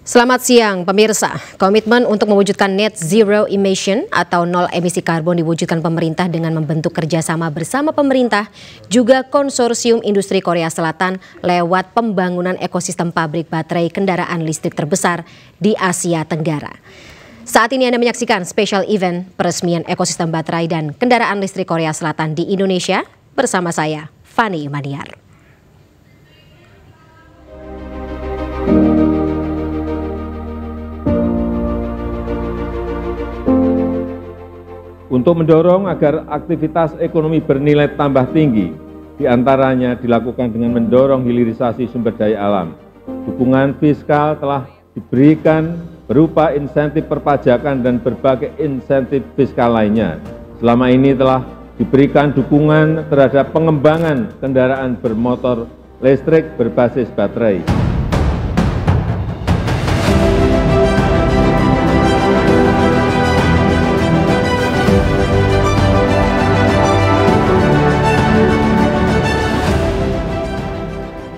Selamat siang pemirsa. Komitmen untuk mewujudkan net zero emission atau nol emisi karbon diwujudkan pemerintah dengan membentuk kerjasama bersama pemerintah juga konsorsium industri Korea Selatan lewat pembangunan ekosistem pabrik baterai kendaraan listrik terbesar di Asia Tenggara. Saat ini Anda menyaksikan special event peresmian ekosistem baterai dan kendaraan listrik Korea Selatan di Indonesia bersama saya, Fani Imaniar. Untuk mendorong agar aktivitas ekonomi bernilai tambah tinggi, diantaranya dilakukan dengan mendorong hilirisasi sumber daya alam. Dukungan fiskal telah diberikan berupa insentif perpajakan dan berbagai insentif fiskal lainnya. Selama ini telah diberikan dukungan terhadap pengembangan kendaraan bermotor listrik berbasis baterai.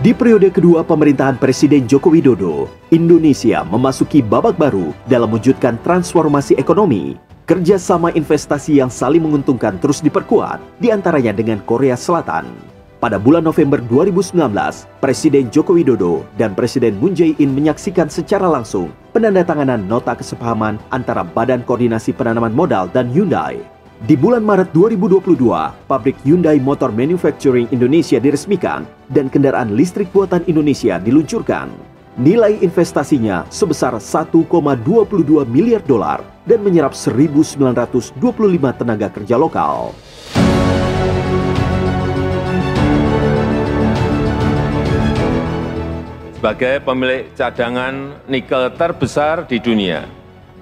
Di periode kedua pemerintahan Presiden Joko Widodo, Indonesia memasuki babak baru dalam mewujudkan transformasi ekonomi. Kerjasama investasi yang saling menguntungkan terus diperkuat, diantaranya dengan Korea Selatan. Pada bulan November 2019, Presiden Joko Widodo dan Presiden Moon Jae-in menyaksikan secara langsung penandatanganan nota kesepahaman antara Badan Koordinasi Penanaman Modal dan Hyundai. Di bulan Maret 2022, pabrik Hyundai Motor Manufacturing Indonesia diresmikan dan kendaraan listrik buatan Indonesia diluncurkan. Nilai investasinya sebesar 1,22 miliar dolar dan menyerap 1.925 tenaga kerja lokal. Sebagai pemilik cadangan nikel terbesar di dunia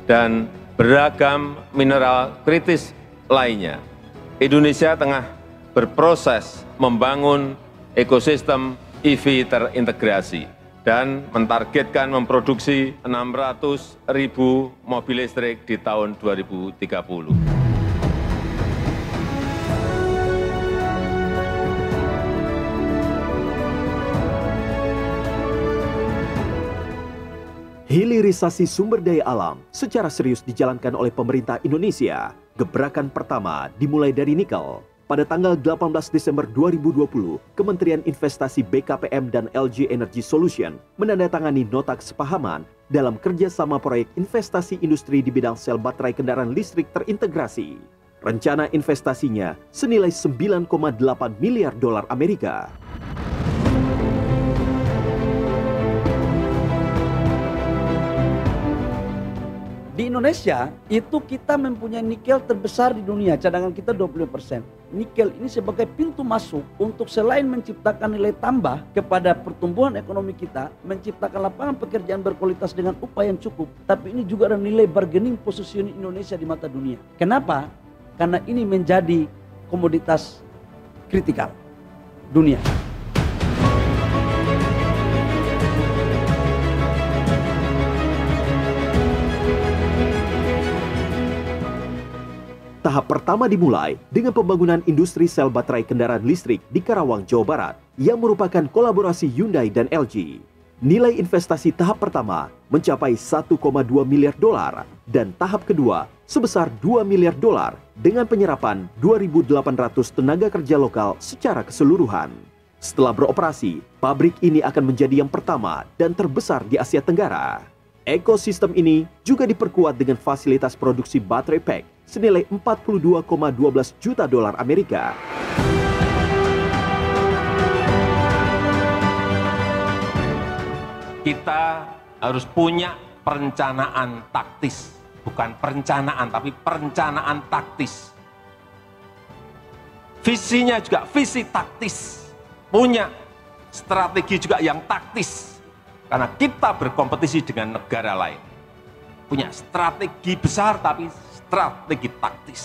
dan beragam mineral kritis lainnya, Indonesia tengah berproses membangun ekosistem EV terintegrasi dan mentargetkan memproduksi 600.000 mobil listrik di tahun 2030. Hilirisasi sumber daya alam secara serius dijalankan oleh pemerintah Indonesia. Gebrakan pertama dimulai dari nikel. Pada tanggal 18 Desember 2020, Kementerian Investasi BKPM dan LG Energy Solution menandatangani nota kesepahaman dalam kerjasama proyek investasi industri di bidang sel baterai kendaraan listrik terintegrasi. Rencana investasinya senilai 9,8 miliar dolar Amerika. Di Indonesia, itu kita mempunyai nikel terbesar di dunia, cadangan kita 20%. Nikel ini sebagai pintu masuk untuk selain menciptakan nilai tambah kepada pertumbuhan ekonomi kita, menciptakan lapangan pekerjaan berkualitas dengan upah yang cukup, tapi ini juga ada nilai bargaining positioning Indonesia di mata dunia. Kenapa? Karena ini menjadi komoditas kritikal dunia. Tahap pertama dimulai dengan pembangunan industri sel baterai kendaraan listrik di Karawang, Jawa Barat yang merupakan kolaborasi Hyundai dan LG. Nilai investasi tahap pertama mencapai 1,2 miliar dolar dan tahap kedua sebesar 2 miliar dolar dengan penyerapan 2.800 tenaga kerja lokal secara keseluruhan. Setelah beroperasi, pabrik ini akan menjadi yang pertama dan terbesar di Asia Tenggara. Ekosistem ini juga diperkuat dengan fasilitas produksi baterai pack senilai 42,12 juta dolar Amerika. Kita harus punya perencanaan taktis, bukan perencanaan tapi perencanaan taktis. Visinya juga visi taktis, punya strategi juga yang taktis. Karena kita berkompetisi dengan negara lain. Punya strategi besar tapi strategi taktis.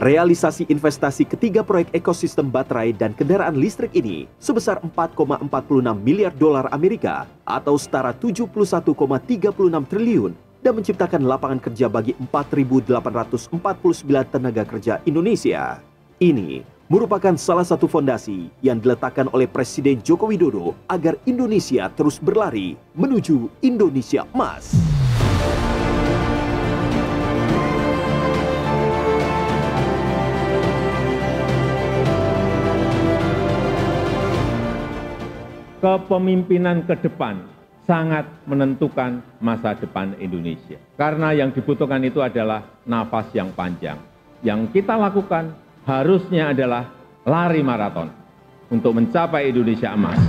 Realisasi investasi ketiga proyek ekosistem baterai dan kendaraan listrik ini sebesar 4,46 miliar dolar Amerika atau setara 71,36 triliun dan menciptakan lapangan kerja bagi 4.849 tenaga kerja Indonesia. Ini merupakan salah satu fondasi yang diletakkan oleh Presiden Joko Widodo agar Indonesia terus berlari menuju Indonesia Emas. Kepemimpinan ke depan sangat menentukan masa depan Indonesia. Karena yang dibutuhkan itu adalah nafas yang panjang. Yang kita lakukan harusnya adalah lari maraton untuk mencapai Indonesia Emas.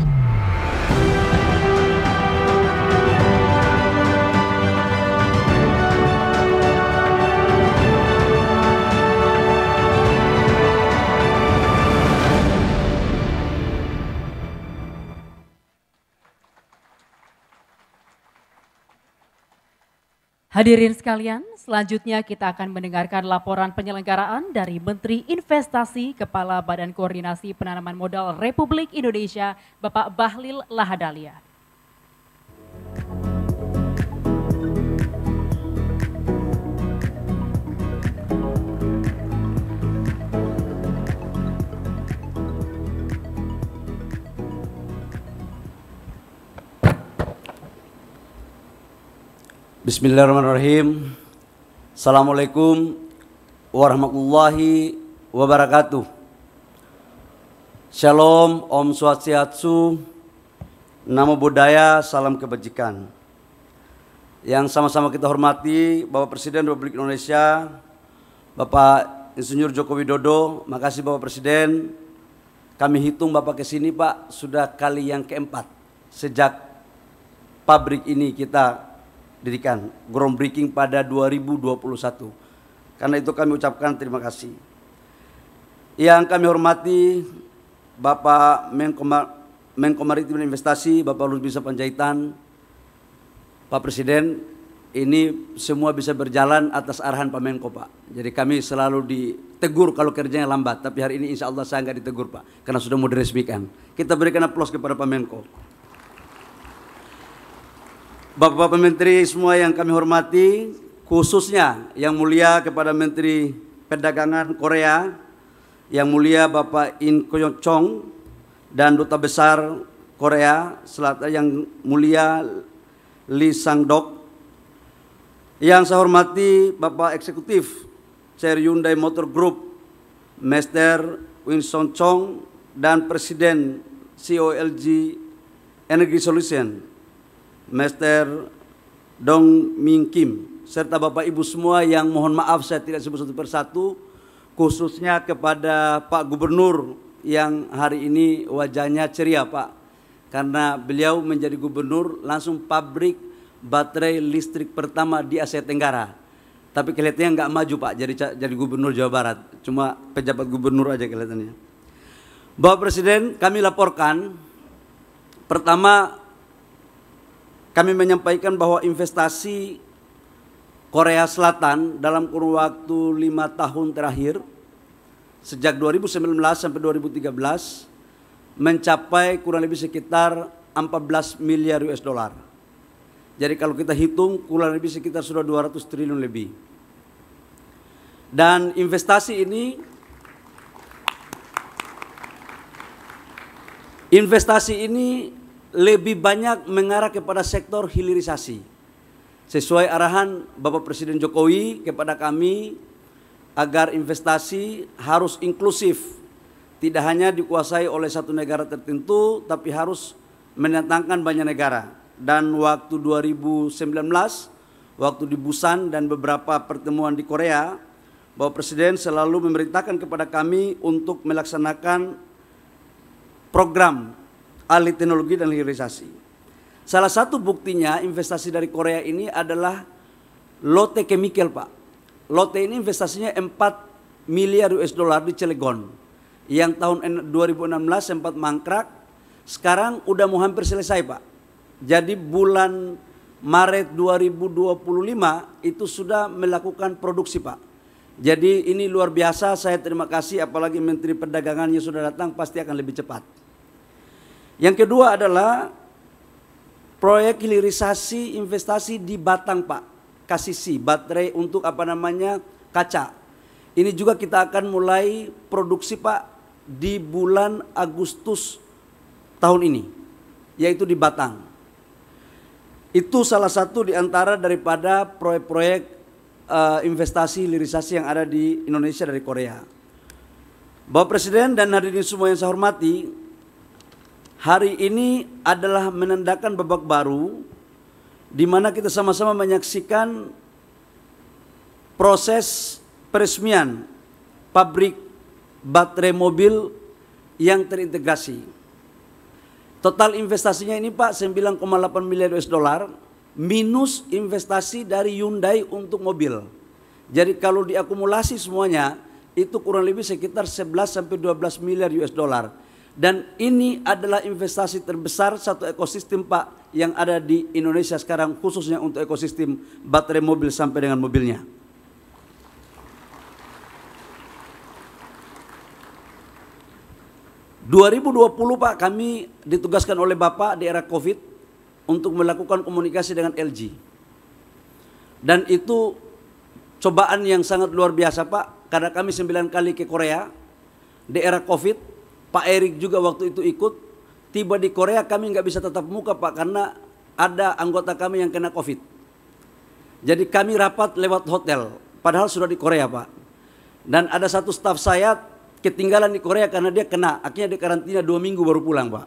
Hadirin sekalian, selanjutnya kita akan mendengarkan laporan penyelenggaraan dari Menteri Investasi Kepala Badan Koordinasi Penanaman Modal Republik Indonesia, Bapak Bahlil Lahadalia. Bismillahirrahmanirrahim. Assalamualaikum warahmatullahi wabarakatuh. Shalom, Om Swastiastu, Namo Buddhaya, salam kebajikan. Yang sama-sama kita hormati Bapak Presiden Republik Indonesia, Bapak Insinyur Joko Widodo. Makasih Bapak Presiden. Kami hitung Bapak kesini Pak, sudah kali yang keempat sejak pabrik ini kita dirikan, groundbreaking pada 2021. Karena itu kami ucapkan terima kasih. Yang kami hormati Bapak Menko Maritim dan Investasi, Bapak Luhut Binsar Panjaitan, Pak Presiden, ini semua bisa berjalan atas arahan Pak Menko Pak. Jadi kami selalu ditegur kalau kerjanya lambat, tapi hari ini insya Allah saya nggak ditegur Pak, karena sudah mau diresmikan. Kita berikan aplaus kepada Pak Menko. Bapak-Bapak Menteri semua yang kami hormati, khususnya yang mulia kepada Menteri Perdagangan Korea, yang mulia Bapak In Koyo Chong dan Duta Besar Korea Selatan yang mulia Lee Sang-dok, yang saya hormati Bapak Eksekutif Chair Hyundai Motor Group Mr. Winston Chong dan Presiden CEO LG Energy Solution Mr. Dong Min Kim, serta Bapak Ibu semua yang mohon maaf saya tidak sebut satu persatu, khususnya kepada Pak Gubernur yang hari ini wajahnya ceria Pak, karena beliau menjadi gubernur langsung pabrik baterai listrik pertama di Asia Tenggara. Tapi kelihatannya nggak maju Pak jadi gubernur Jawa Barat, cuma pejabat gubernur aja kelihatannya. Bapak Presiden, kami laporkan pertama, kami menyampaikan bahwa investasi Korea Selatan dalam kurun waktu 5 tahun terakhir, sejak 2019 sampai 2013, mencapai kurang lebih sekitar 14 miliar US dollar. Jadi kalau kita hitung kurang lebih sekitar sudah 200 triliun lebih. Dan investasi ini lebih banyak mengarah kepada sektor hilirisasi. Sesuai arahan Bapak Presiden Jokowi kepada kami agar investasi harus inklusif. Tidak hanya dikuasai oleh satu negara tertentu, tapi harus mendatangkan banyak negara. Dan waktu 2019, waktu di Busan dan beberapa pertemuan di Korea, Bapak Presiden selalu memerintahkan kepada kami untuk melaksanakan program alih teknologi dan hilirisasi. Salah satu buktinya investasi dari Korea ini adalah Lotte Chemical Pak. Lotte ini investasinya 4 miliar US dollar di Cilegon. Yang tahun 2016 sempat mangkrak, sekarang udah mau hampir selesai Pak. Jadi bulan Maret 2025 itu sudah melakukan produksi Pak. Jadi ini luar biasa, saya terima kasih, apalagi Menteri Perdagangannya sudah datang, pasti akan lebih cepat. Yang kedua adalah proyek hilirisasi investasi di Batang Pak, KCC, baterai untuk kaca. Ini juga kita akan mulai produksi Pak di bulan Agustus tahun ini, yaitu di Batang. Itu salah satu di antara daripada proyek-proyek investasi hilirisasi yang ada di Indonesia dari Korea. Bapak Presiden dan hadirin semua yang saya hormati, hari ini adalah menandakan babak baru di mana kita sama-sama menyaksikan proses peresmian pabrik baterai mobil yang terintegrasi. Total investasinya ini Pak 9,8 miliar US dollar minus investasi dari Hyundai untuk mobil. Jadi kalau diakumulasi semuanya itu kurang lebih sekitar 11 sampai 12 miliar US dollar. Dan ini adalah investasi terbesar satu ekosistem Pak yang ada di Indonesia sekarang, khususnya untuk ekosistem baterai mobil sampai dengan mobilnya. Pak, kami ditugaskan oleh Bapak di era COVID untuk melakukan komunikasi dengan LG. Dan itu cobaan yang sangat luar biasa Pak, karena kami 9 kali ke Korea di era COVID. Pak Erik juga waktu itu ikut, tiba di Korea kami nggak bisa tatap muka Pak, karena ada anggota kami yang kena COVID. Jadi kami rapat lewat hotel, padahal sudah di Korea Pak. Dan ada satu staf saya ketinggalan di Korea karena dia kena, akhirnya di karantina 2 minggu baru pulang Pak.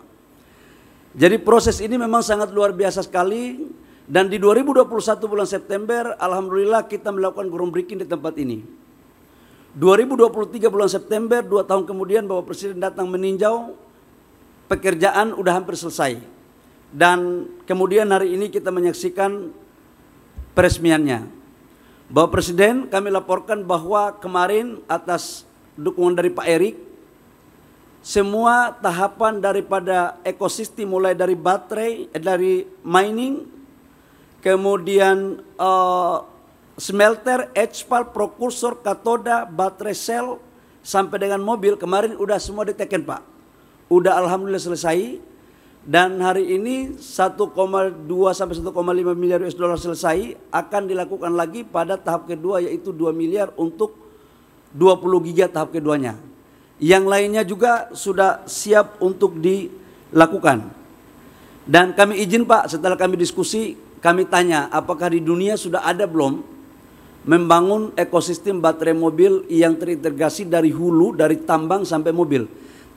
Jadi proses ini memang sangat luar biasa sekali. Dan di 2021 bulan September, alhamdulillah kita melakukan groundbreaking di tempat ini. 2023 bulan September, 2 tahun kemudian Bapak Presiden datang meninjau, pekerjaan udah hampir selesai. Dan kemudian hari ini kita menyaksikan peresmiannya. Bapak Presiden, kami laporkan bahwa kemarin atas dukungan dari Pak Erik, semua tahapan daripada ekosistem mulai dari baterai, dari mining, kemudian smelter, HPAL, prokursor, katoda, baterai sel, sampai dengan mobil kemarin udah semua diteken Pak. Udah alhamdulillah selesai. Dan hari ini 1,2 sampai 1,5 miliar US dollar selesai, akan dilakukan lagi pada tahap kedua yaitu 2 miliar untuk 20 giga tahap keduanya. Yang lainnya juga sudah siap untuk dilakukan. Dan kami izin Pak, setelah kami diskusi, kami tanya apakah di dunia sudah ada belum membangun ekosistem baterai mobil yang terintegrasi dari hulu, dari tambang sampai mobil.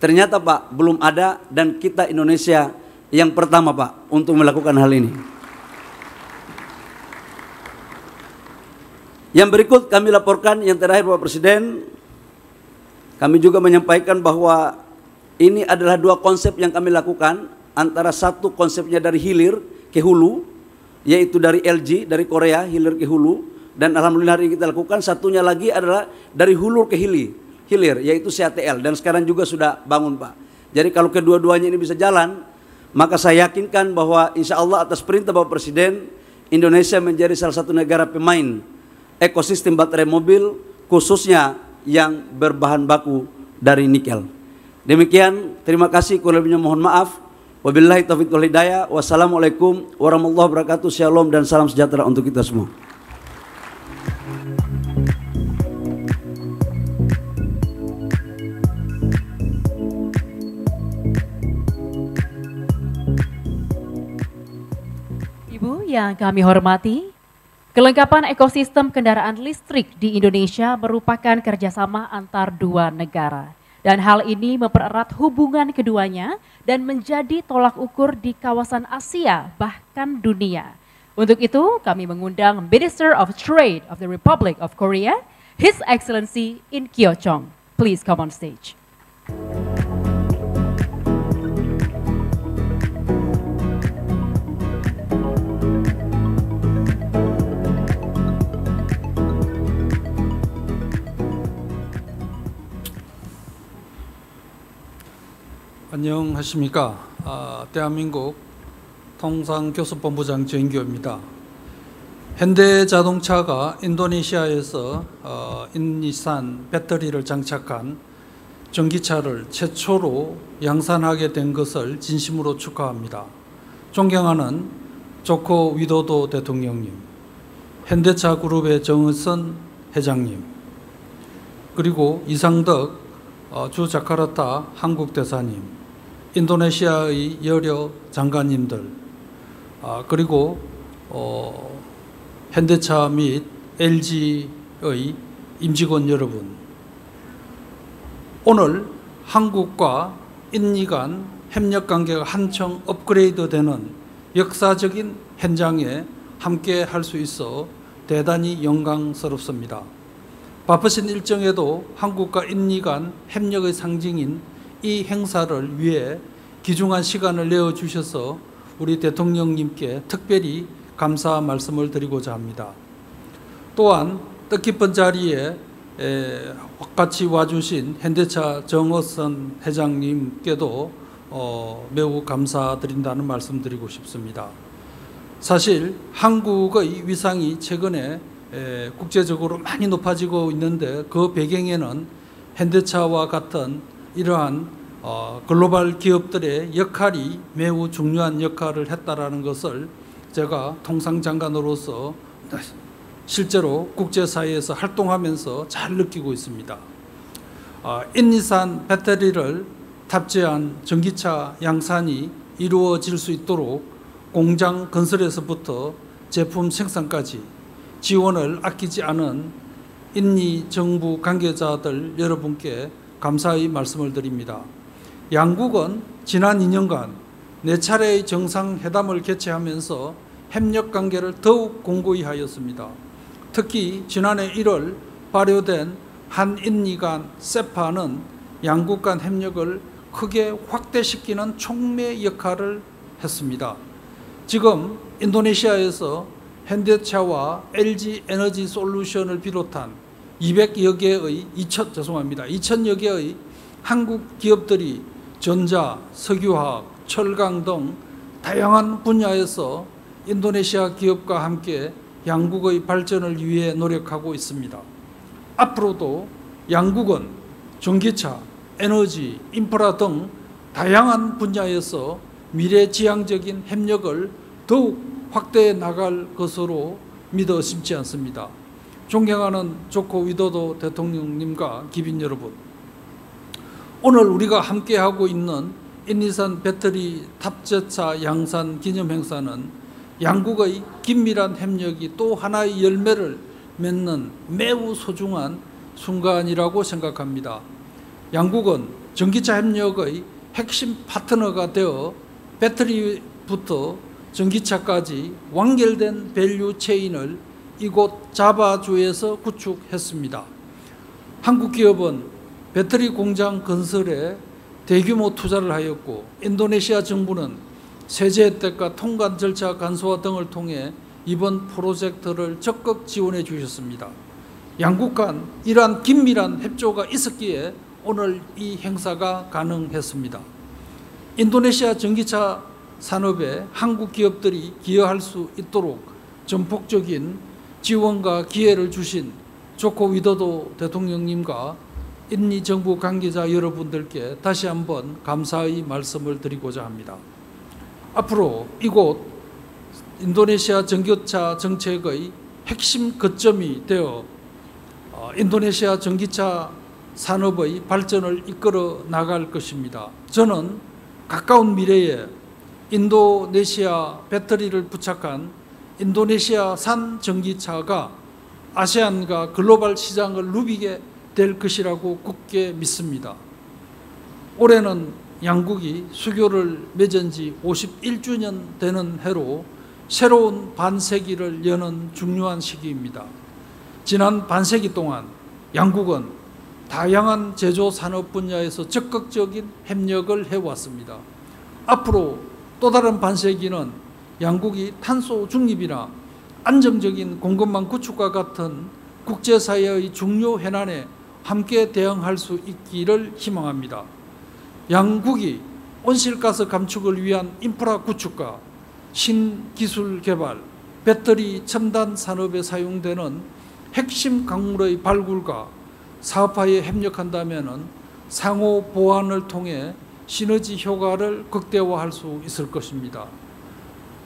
Ternyata Pak, belum ada, dan kita Indonesia yang pertama Pak untuk melakukan hal ini. Yang berikut kami laporkan, yang terakhir Bapak Presiden, kami juga menyampaikan bahwa ini adalah 2 konsep yang kami lakukan, antara satu konsepnya dari hilir ke hulu, yaitu dari LG, dari Korea, hilir ke hulu. Dan alhamdulillah hari ini kita lakukan. Satunya lagi adalah dari hulu ke hilir, yaitu CATL. Dan sekarang juga sudah bangun Pak. Jadi kalau kedua-duanya ini bisa jalan, maka saya yakinkan bahwa insya Allah atas perintah Bapak Presiden, Indonesia menjadi salah satu negara pemain ekosistem baterai mobil, khususnya yang berbahan baku dari nikel. Demikian, terima kasih, kurang lebihnya mohon maaf. Wabillahi taufiq wal hidayah. Wassalamualaikum warahmatullahi wabarakatuh. Shalom dan salam sejahtera untuk kita semua. Yang kami hormati, kelengkapan ekosistem kendaraan listrik di Indonesia merupakan kerjasama antar 2 negara. Dan hal ini mempererat hubungan keduanya dan menjadi tolak ukur di kawasan Asia bahkan dunia. Untuk itu kami mengundang Minister of Trade of the Republic of Korea, His Excellency In Kyo-chong. Please come on stage. 안녕하십니까. 대한민국 통상교섭본부장 정규입니다. 현대자동차가 인도네시아에서 인니산 배터리를 장착한 전기차를 최초로 양산하게 된 것을 진심으로 축하합니다. 존경하는 조코 위도도 대통령님, 현대차 그룹의 정의선 회장님, 그리고 이상덕 주 자카르타 한국 대사님, 인도네시아의 여러 장관님들, 그리고 현대차 및 LG의 임직원 여러분, 오늘 한국과 인니 간 협력관계가 한층 업그레이드되는 역사적인 현장에 함께 할 수 있어 대단히 영광스럽습니다. 바쁘신 일정에도 한국과 인니 간 협력의 상징인 이 행사를 위해 귀중한 시간을 내어주셔서 우리 대통령님께 특별히 감사 말씀을 드리고자 합니다. 또한 뜻깊은 자리에 같이 와주신 현대차 정어선 회장님께도 매우 감사드린다는 말씀 드리고 싶습니다. 사실 한국의 위상이 최근에 국제적으로 많이 높아지고 있는데 그 배경에는 현대차와 같은 이러한 글로벌 기업들의 역할이 매우 중요한 역할을 했다라는 것을 제가 통상장관으로서 실제로 국제사회에서 활동하면서 잘 느끼고 있습니다. 인니산 배터리를 탑재한 전기차 양산이 이루어질 수 있도록 공장 건설에서부터 제품 생산까지 지원을 아끼지 않은 인니 정부 관계자들 여러분께 감사의 말씀을 드립니다. 양국은 지난 2년간 4차례의 정상회담을 개최하면서 협력관계를 더욱 공고히 하였습니다. 특히 지난해 1월 발효된 한인니 간 세파는 양국 간 협력을 크게 확대시키는 촉매 역할을 했습니다. 지금 인도네시아에서 현대차와 LG 에너지 솔루션을 비롯한 200여 개의 2,000여 개의 한국 기업들이 전자, 석유화학, 철강 등 다양한 분야에서 인도네시아 기업과 함께 양국의 발전을 위해 노력하고 있습니다. 앞으로도 양국은 전기차, 에너지, 인프라 등 다양한 분야에서 미래지향적인 협력을 더욱 확대해 나갈 것으로 믿어 심지 않습니다. 존경하는 조코 위도도 대통령님과 기빈 여러분, 오늘 우리가 함께하고 있는 인니산 배터리 탑재차 양산 기념 행사는 양국의 긴밀한 협력이 또 하나의 열매를 맺는 매우 소중한 순간이라고 생각합니다. 양국은 전기차 협력의 핵심 파트너가 되어 배터리부터 전기차까지 완결된 밸류 체인을 이곳 자바주에서 구축했습니다. 한국 기업은 배터리 공장 건설에 대규모 투자를 하였고, 인도네시아 정부는 세제 혜택과 통관 절차 간소화 등을 통해 이번 프로젝트를 적극 지원해 주셨습니다. 양국 간 이러한 긴밀한 협조가 있었기에 오늘 이 행사가 가능했습니다. 인도네시아 전기차 산업에 한국 기업들이 기여할 수 있도록 전폭적인 지원과 기회를 주신 조코 위도도 대통령님과 인니 정부 관계자 여러분들께 다시 한번 감사의 말씀을 드리고자 합니다. 앞으로 이곳 인도네시아 전기차 정책의 핵심 거점이 되어 인도네시아 전기차 산업의 발전을 이끌어 나갈 것입니다. 저는 가까운 미래에 인도네시아 배터리를 부착한 인도네시아산 전기차가 아세안과 글로벌 시장을 누비게 될 것이라고 굳게 믿습니다. 올해는 양국이 수교를 맺은 지 51주년 되는 해로 새로운 반세기를 여는 중요한 시기입니다. 지난 반세기 동안 양국은 다양한 제조 산업 분야에서 적극적인 협력을 해왔습니다. 앞으로 또 다른 반세기는 양국이 탄소 중립이나 안정적인 공급망 구축과 같은 국제사회의 중요 현안에 함께 대응할 수 있기를 희망합니다. 양국이 온실가스 감축을 위한 인프라 구축과 신기술 개발, 배터리 첨단 산업에 사용되는 핵심 강물의 발굴과 사업화에 협력한다면 상호 보완을 통해 시너지 효과를 극대화할 수 있을 것입니다.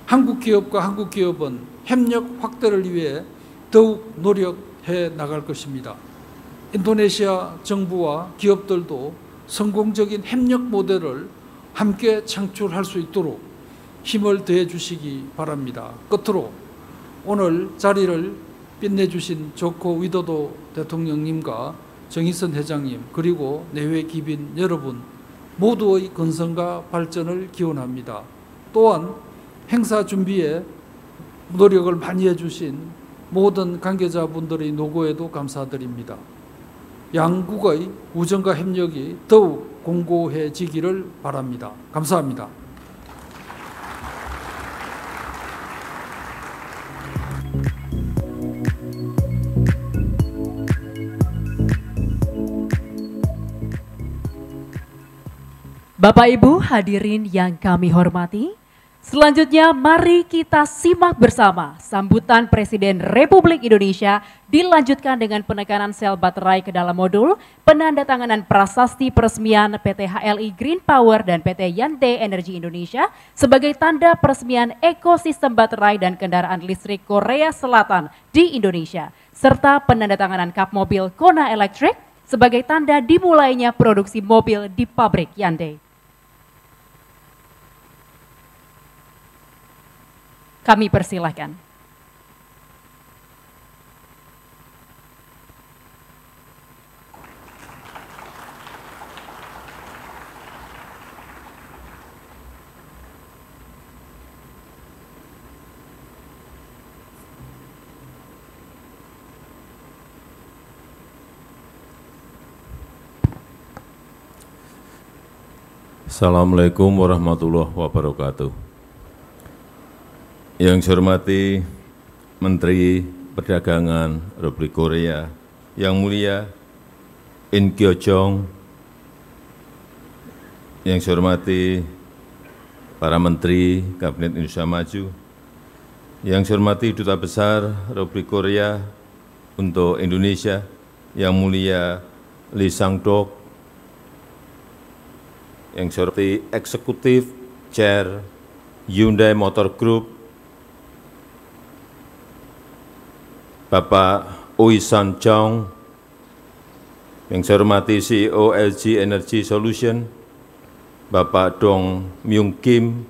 한국 기업과 한국 기업은 협력 확대를 위해 더욱 노력해 나갈 것입니다. 인도네시아 정부와 기업들도 성공적인 협력 모델을 함께 창출할 수 있도록 힘을 더해 주시기 바랍니다. 끝으로 오늘 자리를 빛내주신 조코 위도도 대통령님과 정의선 회장님 그리고 내외 기빈 여러분 모두의 건강과 발전을 기원합니다. 또한 행사 준비에 노력을 많이 해주신 모든 관계자분들의 노고에도 감사드립니다. 양국의 우정과 협력이 더욱 공고해지기를 바랍니다. 감사합니다. Bapak Ibu hadirin yang kami hormati, selanjutnya mari kita simak bersama sambutan Presiden Republik Indonesia dilanjutkan dengan penekanan sel baterai ke dalam modul, penandatanganan prasasti peresmian PT HLI Green Power dan PT Hyundai Energy Indonesia sebagai tanda peresmian ekosistem baterai dan kendaraan listrik Korea Selatan di Indonesia, serta penandatanganan kap mobil Kona Electric sebagai tanda dimulainya produksi mobil di pabrik Hyundai. Kami persilahkan. Assalamualaikum warahmatullahi wabarakatuh. Yang saya hormati Menteri Perdagangan Republik Korea, Yang Mulia In Kyo-jong, yang saya hormati para Menteri Kabinet Indonesia Maju, yang saya hormati Duta Besar Republik Korea untuk Indonesia, Yang Mulia Lee Sang-dok, yang saya hormati Eksekutif Chair Hyundai Motor Group, Bapak Oi San-chong, yang saya hormati CEO LG Energy Solution, Bapak Dong Myung Kim,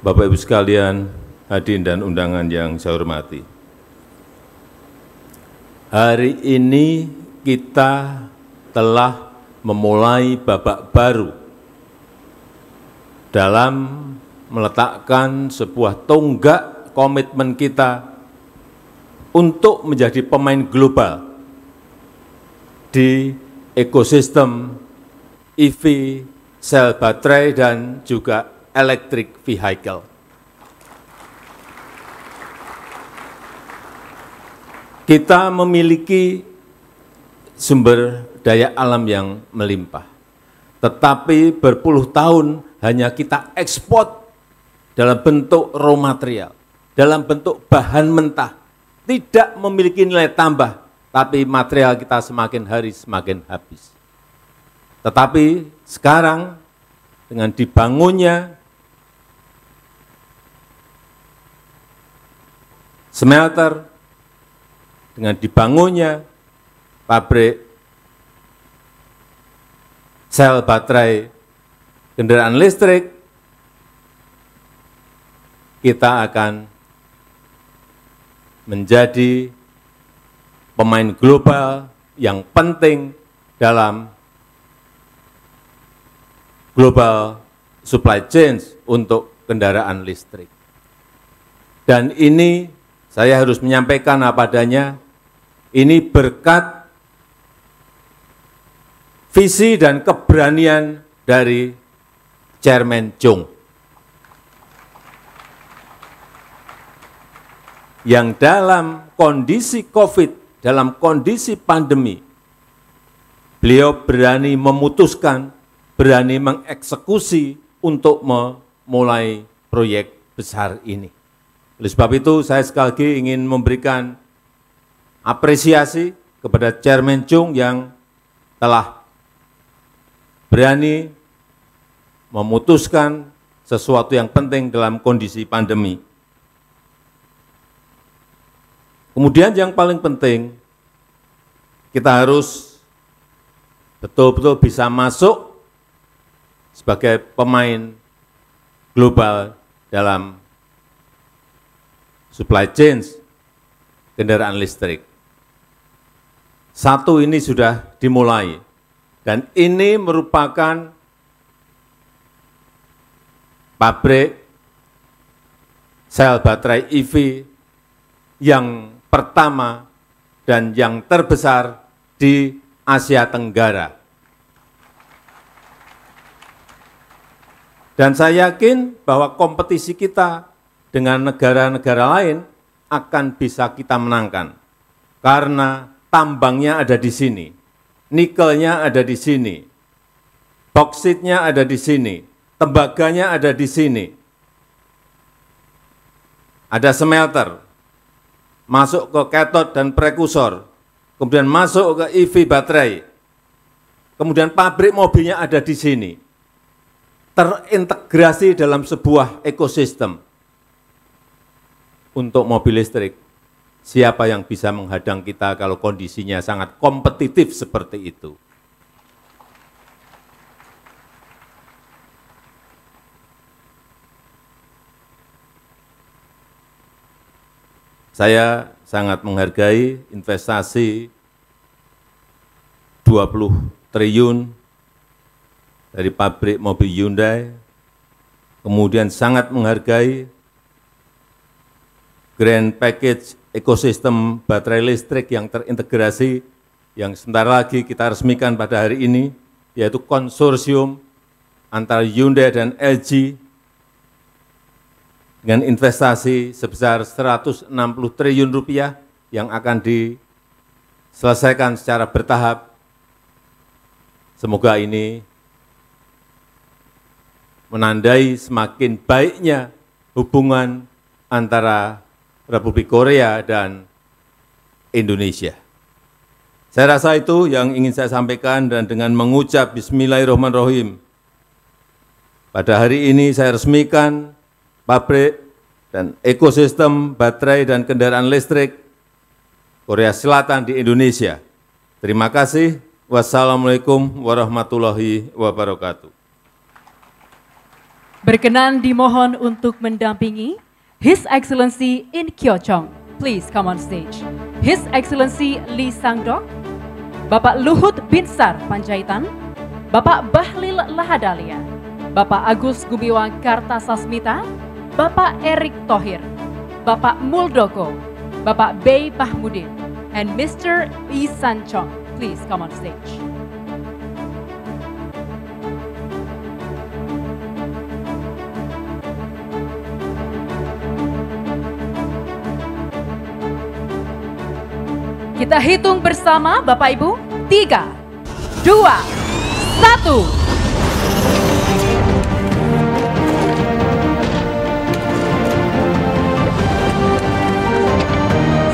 Bapak Ibu sekalian, hadirin dan undangan yang saya hormati. Hari ini kita telah memulai babak baru dalam meletakkan sebuah tonggak komitmen kita untuk menjadi pemain global di ekosistem EV, sel baterai, dan juga electric vehicle. Kita memiliki sumber daya alam yang melimpah, tetapi berpuluh tahun hanya kita ekspor dalam bentuk raw material, dalam bentuk bahan mentah, tidak memiliki nilai tambah, tapi material kita semakin hari semakin habis. Tetapi sekarang dengan dibangunnya smelter, dengan dibangunnya pabrik sel baterai kendaraan listrik, kita akan menjadi pemain global yang penting dalam global supply chain untuk kendaraan listrik. Dan ini saya harus menyampaikan apa adanya, ini berkat visi dan keberanian dari Chairman Chung, yang dalam kondisi COVID, dalam kondisi pandemi, beliau berani memutuskan, berani mengeksekusi untuk memulai proyek besar ini. Oleh sebab itu, saya sekali lagi ingin memberikan apresiasi kepada Chairman Chung yang telah berani memutuskan sesuatu yang penting dalam kondisi pandemi. Kemudian yang paling penting, kita harus betul-betul bisa masuk sebagai pemain global dalam supply chain kendaraan listrik. Satu ini sudah dimulai, dan ini merupakan pabrik sel baterai EV yang pertama dan yang terbesar di Asia Tenggara. Dan saya yakin bahwa kompetisi kita dengan negara-negara lain akan bisa kita menangkan. Karena tambangnya ada di sini, nikelnya ada di sini, bauksit-nya ada di sini, tembaganya ada di sini. Ada smelter, masuk ke kathode dan prekursor, kemudian masuk ke EV baterai, kemudian pabrik mobilnya ada di sini. Terintegrasi dalam sebuah ekosistem. Untuk mobil listrik, siapa yang bisa menghadang kita kalau kondisinya sangat kompetitif seperti itu? Saya sangat menghargai investasi 20 triliun dari pabrik mobil Hyundai, kemudian sangat menghargai grand package ekosistem baterai listrik yang terintegrasi, yang sebentar lagi kita resmikan pada hari ini, yaitu konsorsium antara Hyundai dan LG, dengan investasi sebesar 160 triliun rupiah yang akan diselesaikan secara bertahap. Semoga ini menandai semakin baiknya hubungan antara Republik Korea dan Indonesia. Saya rasa itu yang ingin saya sampaikan, dan dengan mengucap Bismillahirrahmanirrahim, pada hari ini saya resmikan pabrik dan ekosistem baterai dan kendaraan listrik Korea Selatan di Indonesia. Terima kasih. Wassalamualaikum warahmatullahi wabarakatuh. Berkenan dimohon untuk mendampingi His Excellency In Kyo-chong. Please come on stage. His Excellency Lee Sang-dok, Bapak Luhut Binsar Panjaitan, Bapak Bahlil Lahadalia, Bapak Agus Gumiwang Kartasasmita, Bapak Erick Thohir, Bapak Muldoko, Bapak Bey Mahmudin, and Mr. Lee San-chong. Please come on stage. Kita hitung bersama Bapak Ibu, 3, 2, 1.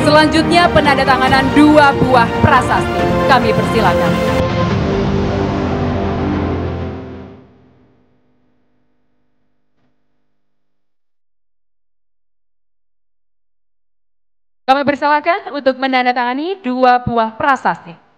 Selanjutnya penandatanganan 2 buah prasasti. Kami persilakan. Kami persilakan untuk menandatangani 2 buah prasasti.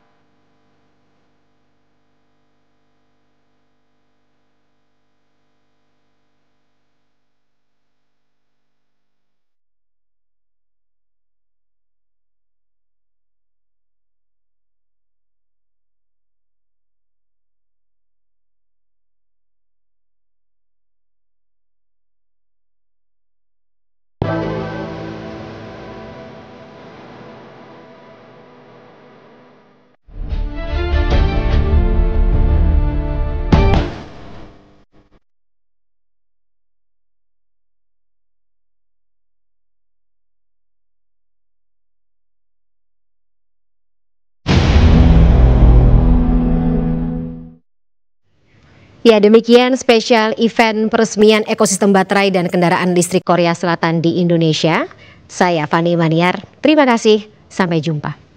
Ya, demikian spesial event peresmian ekosistem baterai dan kendaraan listrik Korea Selatan di Indonesia. Saya Fani Maniar, terima kasih, sampai jumpa.